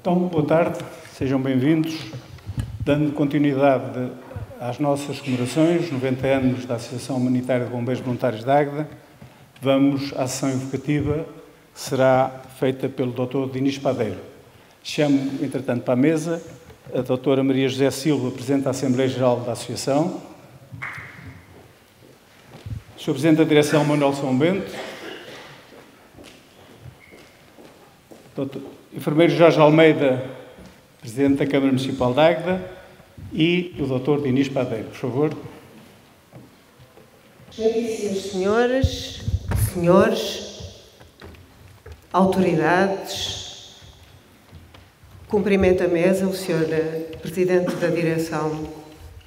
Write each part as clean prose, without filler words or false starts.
Então, boa tarde, sejam bem-vindos. Dando continuidade às nossas comemorações, 90 anos da Associação Humanitária de Bombeiros Voluntários de Águeda, vamos à sessão evocativa, que será feita pelo Dr. Dinis Padeiro. Chamo, entretanto, para a mesa a Dra. Maria José Silva, Presidente da Assembleia Geral da Associação, o Sr. Presidente da Direção, Manuel São Bento, Dr. Enfermeiro Jorge Almeida, Presidente da Câmara Municipal de Águeda, e o Dr. Dinis Padeiro, por favor. Excelentíssimas senhoras, senhores, autoridades, cumprimento a mesa o Sr. Presidente da Direção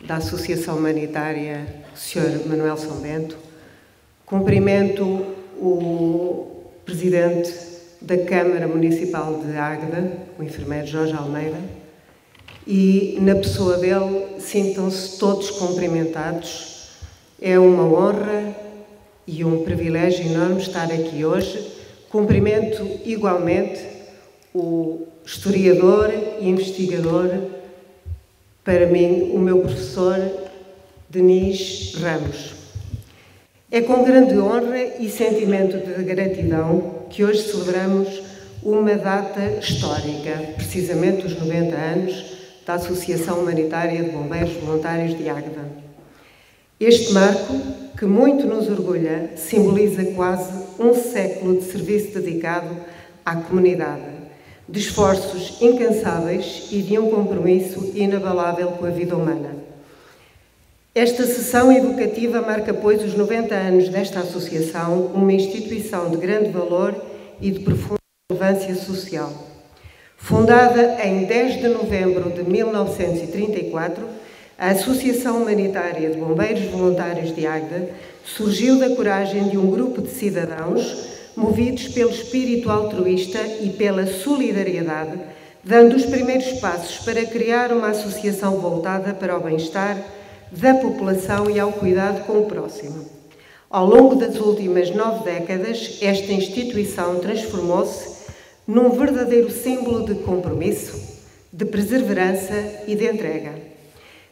da Associação Humanitária, o Sr. Manuel São Bento, cumprimento o Presidente da Câmara Municipal de Águeda, o enfermeiro Jorge Almeida, e na pessoa dele sintam-se todos cumprimentados. É uma honra e um privilégio enorme estar aqui hoje. Cumprimento igualmente o historiador e investigador, para mim, o meu professor Dinis Ramos. É com grande honra e sentimento de gratidão que hoje celebramos uma data histórica, precisamente os 90 anos da Associação Humanitária de Bombeiros Voluntários de Águeda. Este marco, que muito nos orgulha, simboliza quase um século de serviço dedicado à comunidade, de esforços incansáveis e de um compromisso inabalável com a vida humana. Esta sessão educativa marca, pois, os 90 anos desta associação, uma instituição de grande valor e de profunda relevância social. Fundada em 10 de novembro de 1934, a Associação Humanitária de Bombeiros Voluntários de Águeda surgiu da coragem de um grupo de cidadãos movidos pelo espírito altruísta e pela solidariedade, dando os primeiros passos para criar uma associação voltada para o bem-estar da população e ao cuidado com o próximo. Ao longo das últimas 9 décadas, esta instituição transformou-se num verdadeiro símbolo de compromisso, de perseverança e de entrega.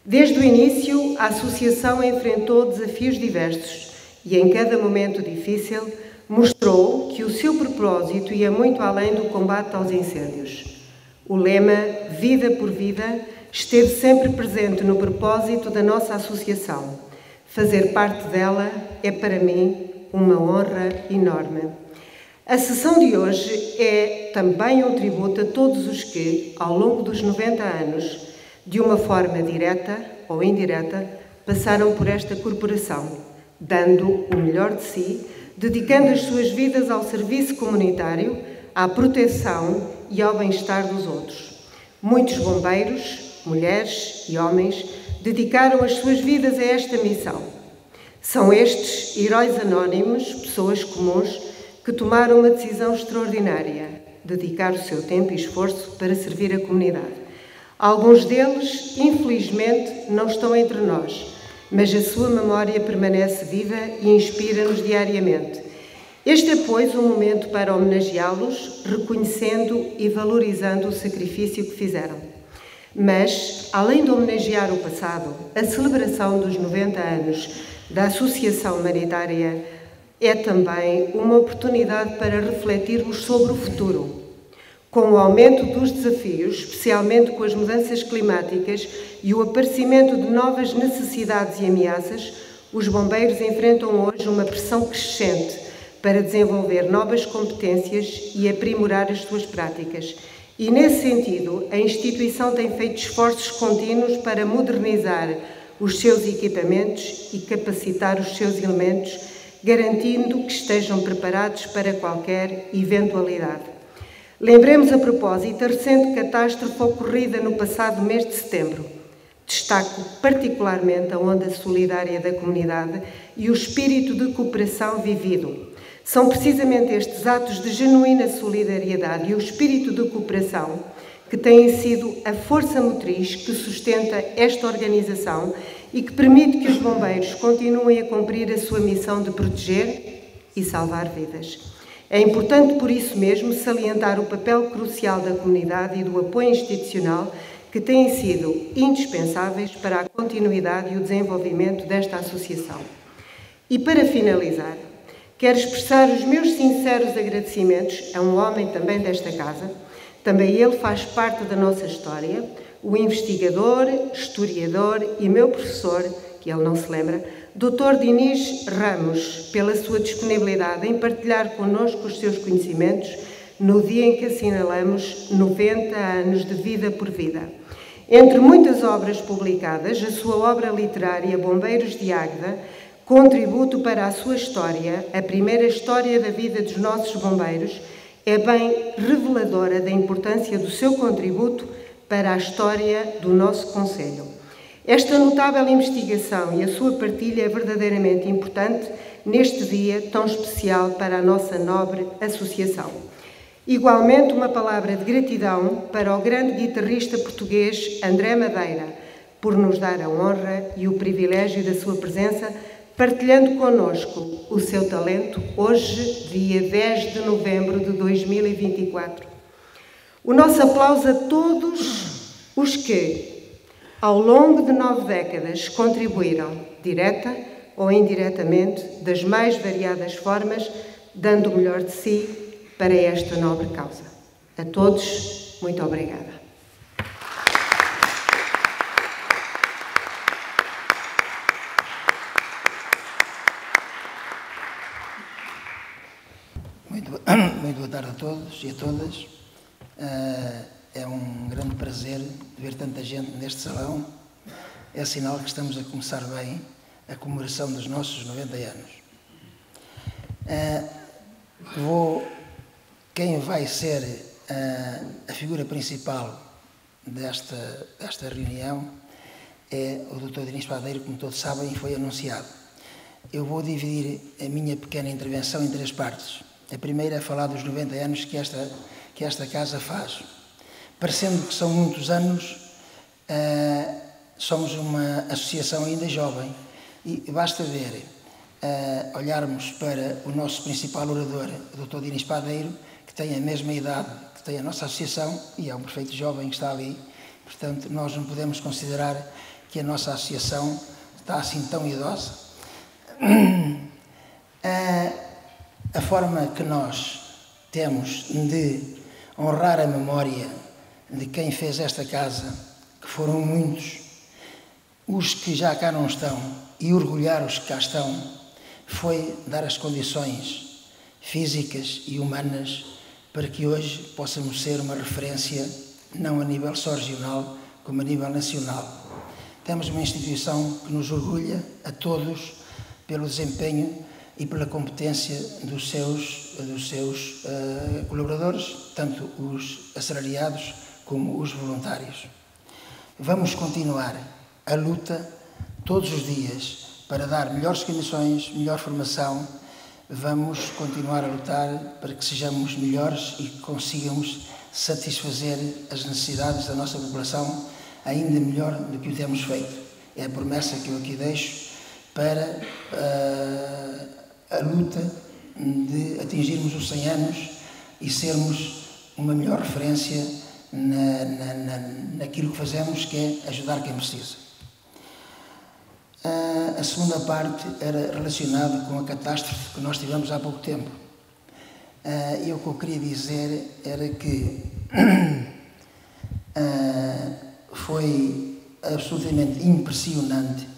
Desde o início, a associação enfrentou desafios diversos e, em cada momento difícil, mostrou que o seu propósito ia muito além do combate aos incêndios. O lema Vida por Vida esteve sempre presente no propósito da nossa associação. Fazer parte dela é, para mim, uma honra enorme. A sessão de hoje é também um tributo a todos os que, ao longo dos 90 anos, de uma forma direta ou indireta, passaram por esta corporação, dando o melhor de si, dedicando as suas vidas ao serviço comunitário, à proteção e ao bem-estar dos outros. Muitos bombeiros, mulheres e homens dedicaram as suas vidas a esta missão. São estes heróis anónimos, pessoas comuns, que tomaram uma decisão extraordinária, dedicar o seu tempo e esforço para servir a comunidade. Alguns deles, infelizmente, não estão entre nós, mas a sua memória permanece viva e inspira-nos diariamente. Este é, pois, um momento para homenageá-los, reconhecendo e valorizando o sacrifício que fizeram. Mas, além de homenagear o passado, a celebração dos 90 anos da Associação Humanitária é também uma oportunidade para refletirmos sobre o futuro. Com o aumento dos desafios, especialmente com as mudanças climáticas e o aparecimento de novas necessidades e ameaças, os bombeiros enfrentam hoje uma pressão crescente para desenvolver novas competências e aprimorar as suas práticas. E, nesse sentido, a instituição tem feito esforços contínuos para modernizar os seus equipamentos e capacitar os seus elementos, garantindo que estejam preparados para qualquer eventualidade. Lembremos a propósito a recente catástrofe ocorrida no passado mês de setembro. Destaco particularmente a onda solidária da comunidade e o espírito de cooperação vivido. São precisamente estes atos de genuína solidariedade e o espírito de cooperação que têm sido a força motriz que sustenta esta organização e que permite que os bombeiros continuem a cumprir a sua missão de proteger e salvar vidas. É importante, por isso mesmo, salientar o papel crucial da comunidade e do apoio institucional que têm sido indispensáveis para a continuidade e o desenvolvimento desta associação. E para finalizar, quero expressar os meus sinceros agradecimentos a um homem também desta casa, também ele faz parte da nossa história, o investigador, historiador e meu professor, que ele não se lembra, Dr. Dinis Ramos, pela sua disponibilidade em partilhar connosco os seus conhecimentos no dia em que assinalamos 90 anos de Vida por Vida. Entre muitas obras publicadas, a sua obra literária Bombeiros de Águeda, Contributo para a sua história, a primeira história da vida dos nossos bombeiros, é bem reveladora da importância do seu contributo para a história do nosso concelho. Esta notável investigação e a sua partilha é verdadeiramente importante neste dia tão especial para a nossa nobre associação. Igualmente, uma palavra de gratidão para o grande guitarrista português André Madeira, por nos dar a honra e o privilégio da sua presença, partilhando connosco o seu talento, hoje, dia 10 de novembro de 2024. O nosso aplauso a todos os que, ao longo de 9 décadas, contribuíram, direta ou indiretamente, das mais variadas formas, dando o melhor de si para esta nobre causa. A todos, muito obrigada. Muito boa tarde a todos e a todas. É um grande prazer ver tanta gente neste salão. É sinal que estamos a começar bem a comemoração dos nossos 90 anos. Quem vai ser a figura principal desta reunião é o Dr. Dinis Padeiro, como todos sabem, e foi anunciado. Eu vou dividir a minha pequena intervenção em 3 partes. A primeira é falar dos 90 anos que esta casa faz. Parecendo que são muitos anos, somos uma associação ainda jovem e basta ver, olharmos para o nosso principal orador, o Dr. Dinis Padeiro, que tem a mesma idade que tem a nossa associação e é um perfeito jovem que está ali. Portanto, nós não podemos considerar que a nossa associação está assim tão idosa. A forma que nós temos de honrar a memória de quem fez esta casa, que foram muitos, os que já cá não estão, e orgulhar os que cá estão, foi dar as condições físicas e humanas para que hoje possamos ser uma referência, não a nível só regional, como a nível nacional. Temos uma instituição que nos orgulha a todos pelo desempenho e pela competência dos seus colaboradores, tanto os assalariados como os voluntários. Vamos continuar a luta todos os dias para dar melhores condições, melhor formação. Vamos continuar a lutar para que sejamos melhores e consigamos satisfazer as necessidades da nossa população ainda melhor do que o temos feito. É a promessa que eu aqui deixo para a luta de atingirmos os 100 anos e sermos uma melhor referência naquilo que fazemos, que é ajudar quem precisa. A segunda parte era relacionada com a catástrofe que nós tivemos há pouco tempo. E o que eu queria dizer era que foi absolutamente impressionante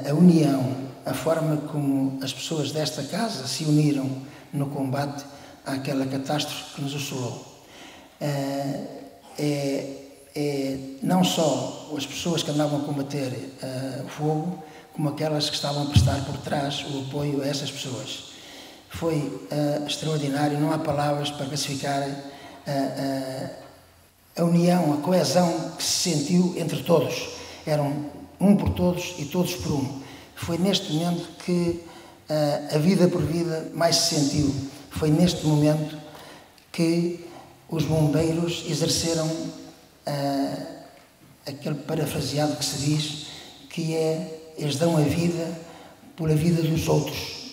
a união, a forma como as pessoas desta casa se uniram no combate àquela catástrofe que nos assolou. Não só as pessoas que andavam a combater o fogo, como aquelas que estavam a prestar por trás o apoio a essas pessoas. Foi extraordinário, não há palavras para classificar a união, a coesão que se sentiu entre todos. Eram um por todos e todos por um. Foi neste momento que a vida por vida mais se sentiu. Foi neste momento que os bombeiros exerceram aquele parafraseado que se diz que é: eles dão a vida pela vida dos outros.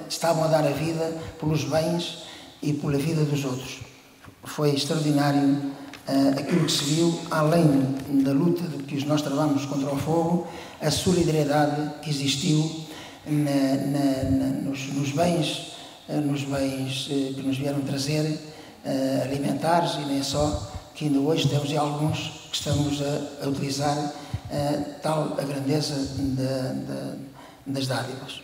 estavam a dar a vida pelos bens e pela vida dos outros. Foi extraordinário aquilo que se viu, além da luta que nós travamos contra o fogo, a solidariedade que existiu nos bens que nos vieram trazer, alimentares e nem só, que ainda hoje temos alguns que estamos a utilizar tal a grandeza das dádivas.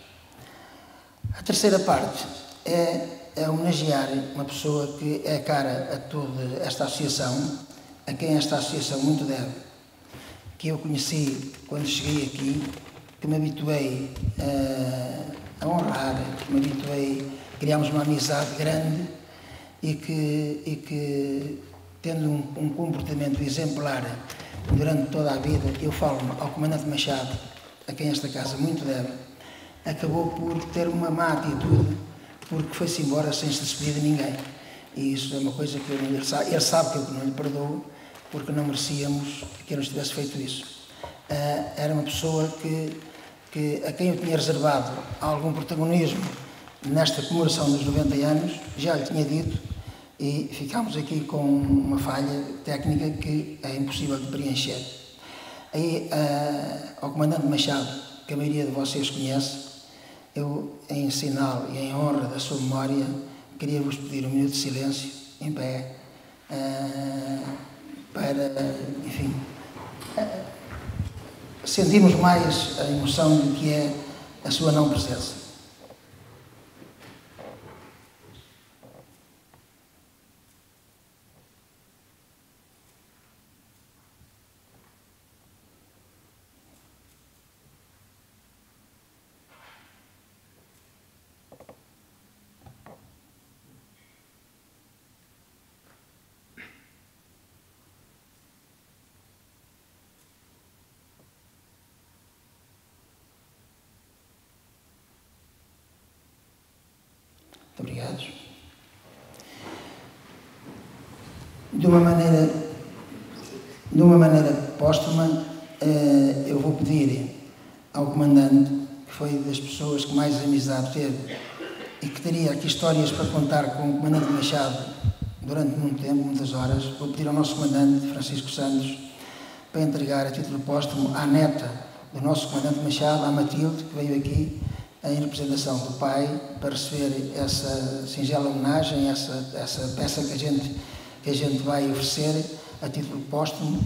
A terceira parte é homenagear uma pessoa que é cara a toda esta associação, a quem esta associação muito deve, que eu conheci quando cheguei aqui, que me habituei a honrar, que me habituei, criámos uma amizade grande e que tendo um comportamento exemplar durante toda a vida, eu falo ao Comandante Machado, a quem esta casa muito deve, acabou por ter uma má atitude, porque foi-se embora sem se despedir de ninguém. E isso é uma coisa que ele sabe que eu não lhe perdoo, porque não merecíamos que ele nos tivesse feito isso. Era uma pessoa a quem eu tinha reservado algum protagonismo nesta comemoração dos 90 anos, já lhe tinha dito, e ficámos aqui com uma falha técnica que é impossível de preencher. Aí, ao Comandante Machado, que a maioria de vocês conhece, eu, em sinal e em honra da sua memória, queria-vos pedir um minuto de silêncio, em pé, para, enfim, sentirmos mais a emoção do que é a sua não presença. Obrigados. De uma maneira póstuma, eu vou pedir ao Comandante, que foi das pessoas que mais amizade teve e que teria aqui histórias para contar com o Comandante Machado durante muito tempo, muitas horas, vou pedir ao nosso Comandante, Francisco Santos, para entregar a título póstumo à neta do nosso Comandante Machado, a Matilde, que veio aqui em representação do pai, para receber essa singela homenagem, essa peça que a gente vai oferecer a título póstumo,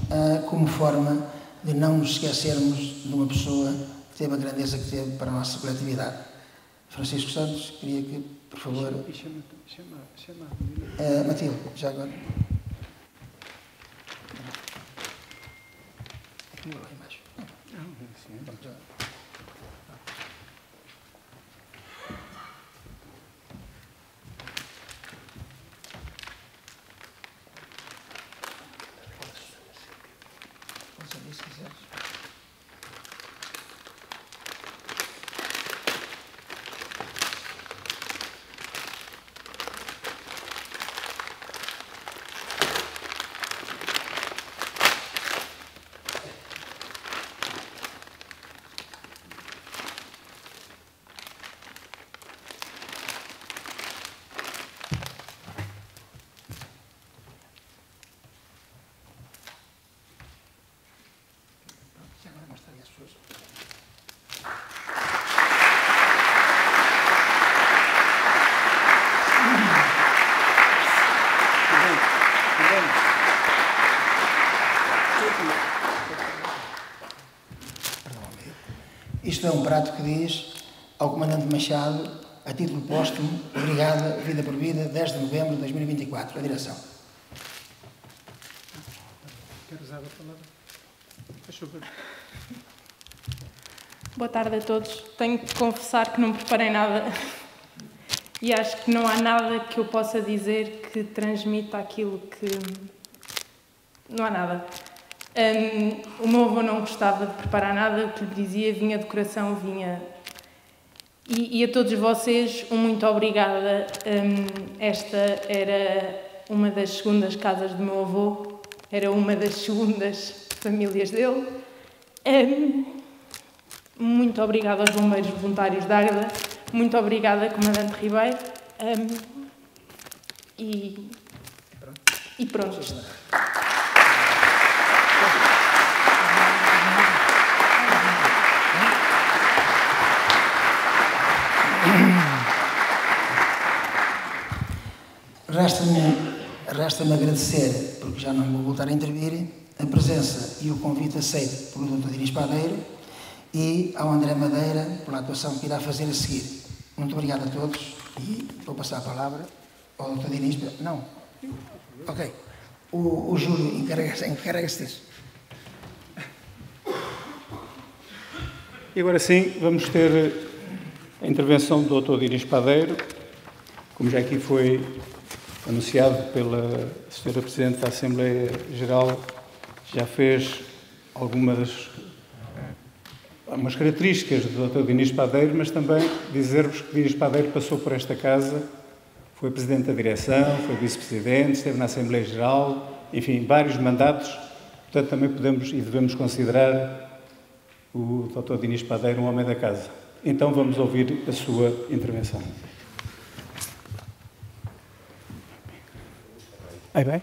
como forma de não nos esquecermos de uma pessoa que teve a grandeza que teve para a nossa coletividade. Francisco Santos, queria que, por favor... Chama. Matilde, já agora. Aqui lá embaixo. Se quiseres. Isto é um prato que diz ao Comandante Machado, a título póstumo, obrigada, vida por vida, 10 de novembro de 2024. A direção. Quero usar a palavra. Faz favor. Boa tarde a todos. Tenho que confessar que não preparei nada e acho que não há nada que eu possa dizer que transmita aquilo que... Não há nada. O meu avô não gostava de preparar nada, o que lhe dizia vinha de coração, vinha... E a todos vocês, muito obrigada. Esta era uma das segundas casas do meu avô, era uma das segundas famílias dele. Muito obrigada aos bombeiros voluntários de Águeda, Muito obrigada, Comandante Ribeiro. E pronto. Resta-me agradecer, porque já não vou voltar a intervir, a presença e o convite aceito pelo Dr. Dinis Padeiro e ao André Madeira pela atuação que irá fazer a seguir. Muito obrigado a todos e vou passar a palavra ao Dr. Dinis. Não? Ok. O Júlio encarrega-se disso. E agora sim, vamos ter a intervenção do Dr. Dinis Padeiro, como já aqui foi anunciado pela Sra. Presidente da Assembleia Geral, já fez algumas características do Dr. Dinis Padeiro, mas também dizer-vos que Dinis Padeiro passou por esta casa, foi Presidente da Direção, foi Vice-Presidente, esteve na Assembleia Geral, enfim, vários mandatos, portanto também podemos e devemos considerar o Dr. Dinis Padeiro um homem da casa. Então vamos ouvir a sua intervenção. Aí vai.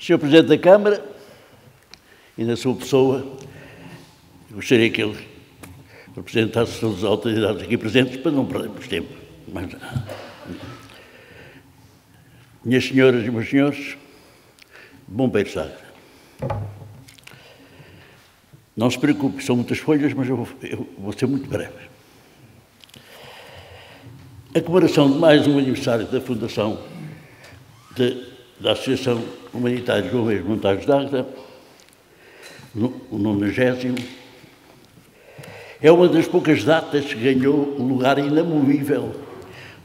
Sr. Presidente da Câmara, e na sua pessoa, gostaria que ele representasse todas as autoridades aqui presentes para não perdermos tempo. Mas, minhas senhoras e meus senhores, bombeiros de Águeda, não se preocupe, são muitas folhas, mas eu vou ser muito breve. A comemoração de mais um aniversário da fundação da Associação Humanitária de Bombeiros Voluntários de Águeda, o 90º, é uma das poucas datas que ganhou um lugar inamovível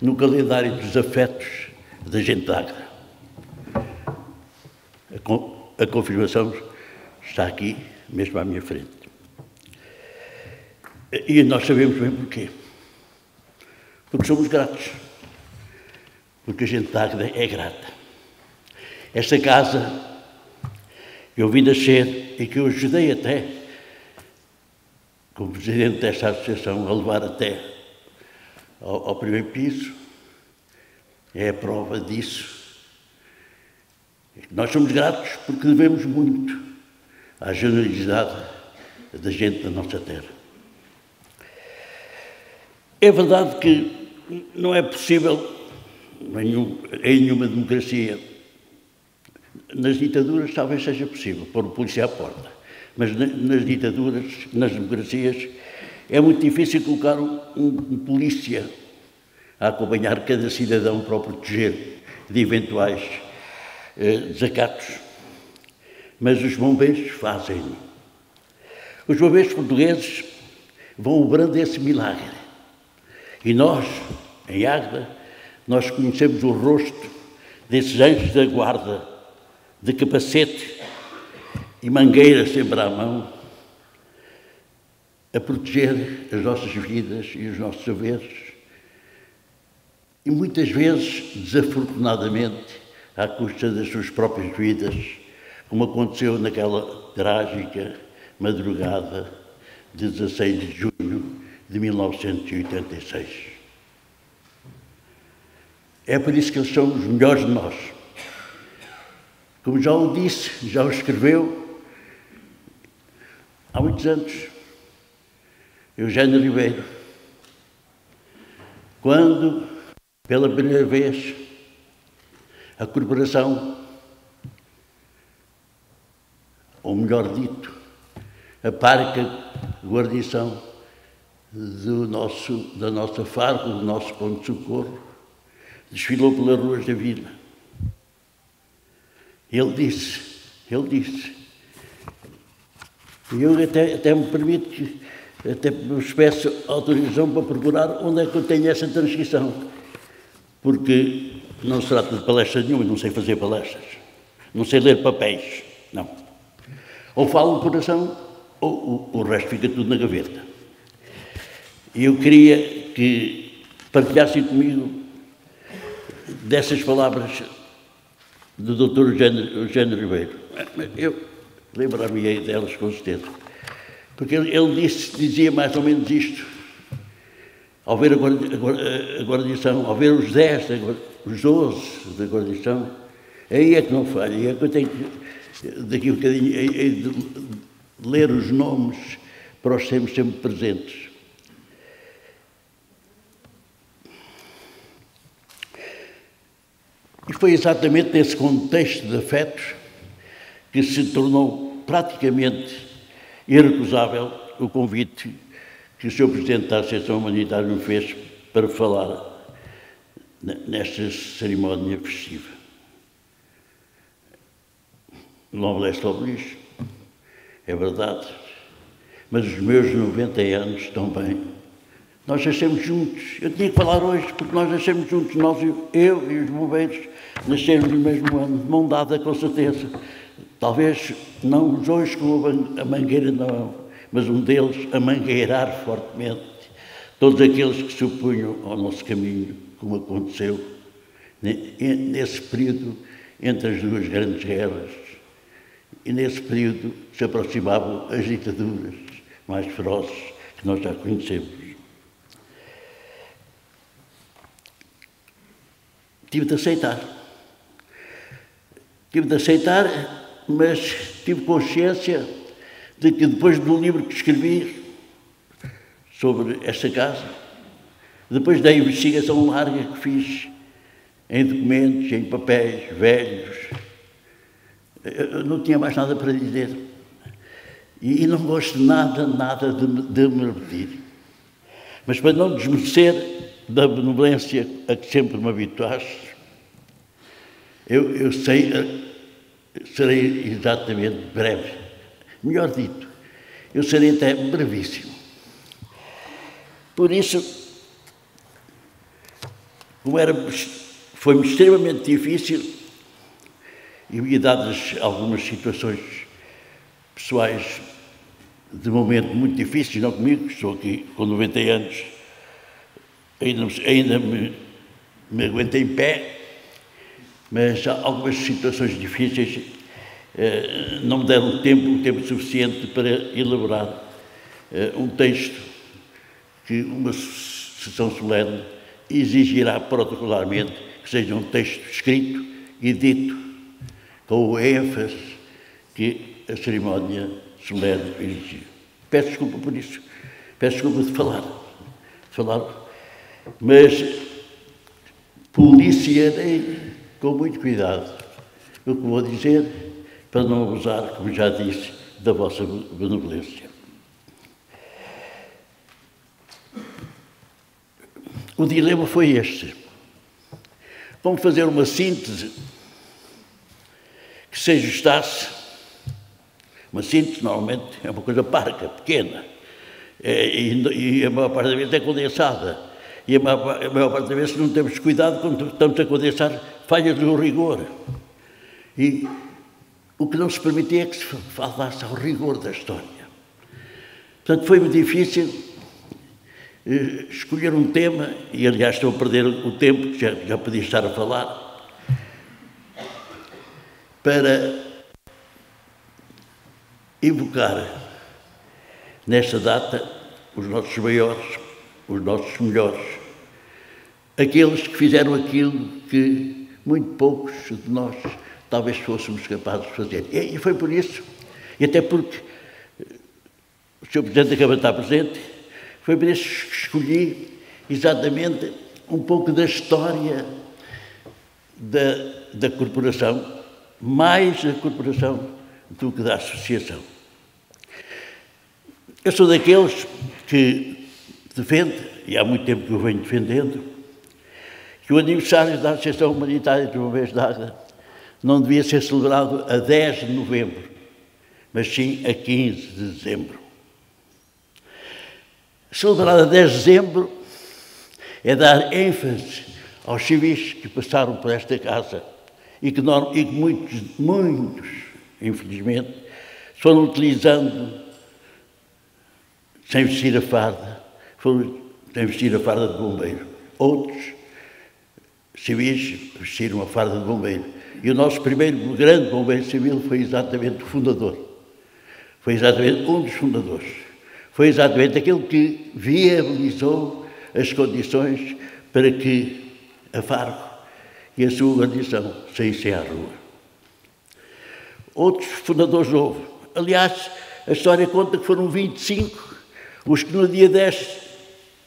no calendário dos afetos da gente de Águeda. A confirmação está aqui, mesmo à minha frente. E nós sabemos bem porquê. Porque somos gratos. Porque a gente de Águeda é grata. Esta casa que eu vi nascer e que eu ajudei até, como presidente desta associação, a levar até ao primeiro piso, é a prova disso. Nós somos gratos porque devemos muito à generosidade da gente da nossa terra. É verdade que não é possível, em nenhuma democracia, nas ditaduras talvez seja possível pôr o polícia à porta, mas nas ditaduras, nas democracias, é muito difícil colocar um polícia a acompanhar cada cidadão para o proteger de eventuais desacatos. Mas os bombeiros fazem. Os bombeiros portugueses vão obrando esse milagre. E nós, em Águeda, nós conhecemos o rosto desses anjos da guarda, de capacete e mangueira sempre à mão, a proteger as nossas vidas e os nossos saberes, e muitas vezes, desafortunadamente, à custa das suas próprias vidas, como aconteceu naquela trágica madrugada de 16 de junho de 1986. É por isso que eles são os melhores de nós. Como já o disse, já o escreveu há muitos anos, Eugênio Ribeiro, quando, pela primeira vez, a corporação, ou melhor dito, a parca guarnição da nossa Fargo, do nosso ponto de socorro, desfilou pelas ruas da vila. Ele disse, e eu até me permito que, até vos peço autorização para procurar onde é que eu tenho essa transcrição, porque não se trata de palestra nenhuma, não sei fazer palestras, não sei ler papéis, não. Ou falo do coração, ou o resto fica tudo na gaveta. E eu queria que partilhassem comigo dessas palavras do Dr. Eugênio Ribeiro. Eu lembrar-me delas com certeza. Porque ele dizia mais ou menos isto. Ao ver a guarnição, ao ver os 10, os 12 da guarnição, aí é que não falha. Aí é que eu tenho que, daqui a um bocadinho, de ler os nomes para os termos sempre presentes. E foi exatamente nesse contexto de afetos que se tornou praticamente irrecusável o convite que o Sr. Presidente da Associação Humanitária me fez para falar nesta cerimónia festiva. Não me leste ao lixo, é verdade, mas os meus 90 anos também. Nós nascemos juntos. Eu tinha que falar hoje, porque nós nascemos juntos, eu e os bombeiros, nascemos no mesmo ano, de mão dada, com certeza. Talvez não os dois com a mangueira na mão, mas um deles a mangueirar fortemente todos aqueles que se opunham ao nosso caminho, como aconteceu nesse período entre as duas grandes guerras, e nesse período se aproximavam as ditaduras mais ferozes que nós já conhecemos. Tive de aceitar, mas tive consciência de que depois do livro que escrevi sobre esta casa, depois da investigação larga que fiz em documentos, em papéis velhos, eu não tinha mais nada para dizer. E não gosto de nada de me repetir. Mas para não desmerecer da benevolência a que sempre me habituaste, eu serei exatamente breve. Melhor dito, eu serei até brevíssimo. Por isso, foi-me extremamente difícil, e dadas algumas situações pessoais de momento muito difíceis, não comigo, estou aqui com 90 anos, ainda me aguento em pé, mas algumas situações difíceis não me deram tempo suficiente para elaborar um texto que uma sessão solene exigirá protocolarmente que seja um texto escrito e dito com o ênfase que a cerimónia solene exigiu. Peço desculpa por isso, peço desculpa de falar, mas policiarei com muito cuidado o que vou dizer, para não abusar, como já disse, da vossa benevolência. O dilema foi este. Vamos fazer uma síntese que se ajustasse. Uma síntese, normalmente, é uma coisa parca, pequena, e a maior parte das vezes é condensada. E a maior parte das vezes não temos cuidado quando estamos a condensar falhas do rigor. E o que não se permitia é que se falasse ao rigor da história. Portanto, foi-me difícil escolher um tema, e aliás estou a perder o tempo, que já podia estar a falar, para evocar nesta data os nossos maiores, os nossos melhores, aqueles que fizeram aquilo que muito poucos de nós talvez fôssemos capazes de fazer. E foi por isso, e até porque o Sr. Presidente da Câmara está presente, foi por isso que escolhi exatamente um pouco da história da corporação, mais da corporação do que da associação. Eu sou daqueles que defende, e há muito tempo que eu venho defendendo, que o aniversário da Associação Humanitária dos Bombeiros de Águeda não devia ser celebrado a 10 de novembro, mas sim a 15 de dezembro. Celebrar a 10 de dezembro é dar ênfase aos civis que passaram por esta casa e que muitos, infelizmente, foram utilizando sem vestir a farda, de bombeiro. Outros civis vestiram a farda de bombeiro. E o nosso primeiro grande bombeiro civil foi exatamente o fundador. Foi exatamente um dos fundadores. Foi exatamente aquele que viabilizou as condições para que a Fargo e a sua guarnição saíssem à rua. Outros fundadores houve. Aliás, a história conta que foram 25 os que no dia 10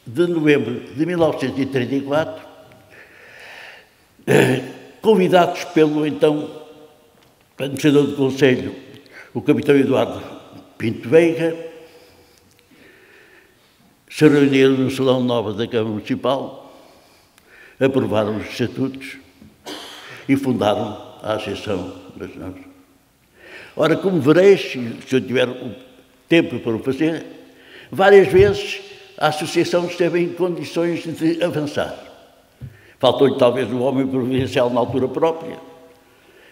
de novembro de 1934, convidados pelo então administrador do Conselho, o capitão Eduardo Pinto Veiga, se reuniram no Salão Novo da Câmara Municipal, aprovaram os estatutos e fundaram a Associação Nacional. Ora, como vereis, se eu tiver o tempo para o fazer, várias vezes a Associação esteve em condições de avançar. Faltou-lhe talvez o homem providencial na altura própria.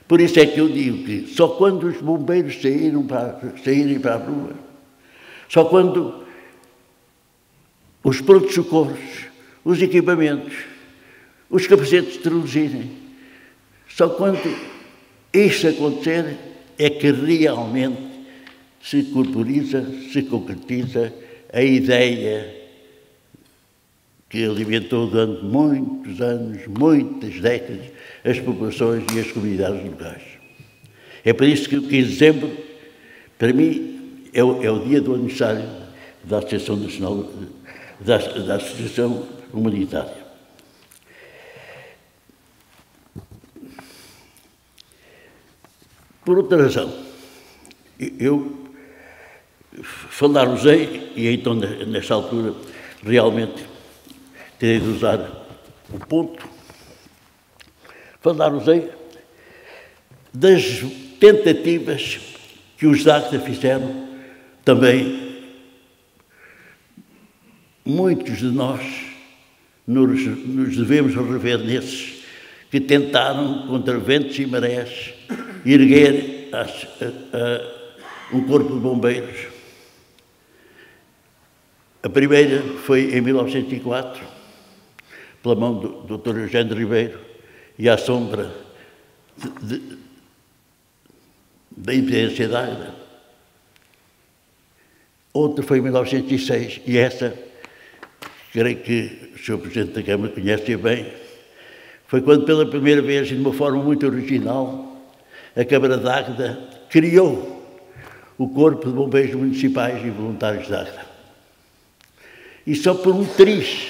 Por isso é que eu digo que só quando os bombeiros saírem para a rua, só quando os prontos socorros, os equipamentos, os capacetes traduzirem, só quando isto acontecer é que realmente se corporiza, se concretiza a ideia que alimentou durante muitos anos, muitas décadas, as populações e as comunidades locais. É por isso que o 15 de dezembro, para mim, é o dia do aniversário da Associação Nacional, da Associação Humanitária. Por outra razão, eu falar-vos-ei, e então nesta altura realmente terei de usar o ponto, falar-vos-ei das tentativas que os DACTA fizeram, também muitos de nós nos devemos rever nesses que tentaram, contra ventos e marés, erguer um corpo de bombeiros. A primeira foi em 1904, pela mão do Dr. Eugênio Ribeiro, e à sombra da Independência da Águeda. Outra foi em 1906, e essa, creio que o Sr. Presidente da Câmara conhece bem, foi quando pela primeira vez, e de uma forma muito original, a Câmara de Águeda criou o Corpo de Bombeiros Municipais e Voluntários de Águeda. E só por um triz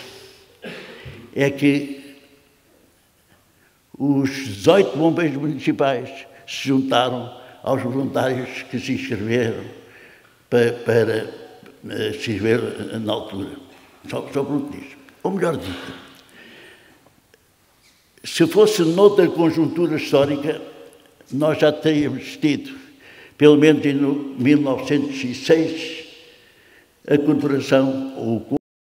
é que os 18 bombeiros municipais se juntaram aos voluntários que se inscreveram para se inscrever na altura. Só por um triz. Ou melhor dito, se fosse noutra conjuntura histórica, nós já teríamos tido, pelo menos em 1906, a corporação, ou o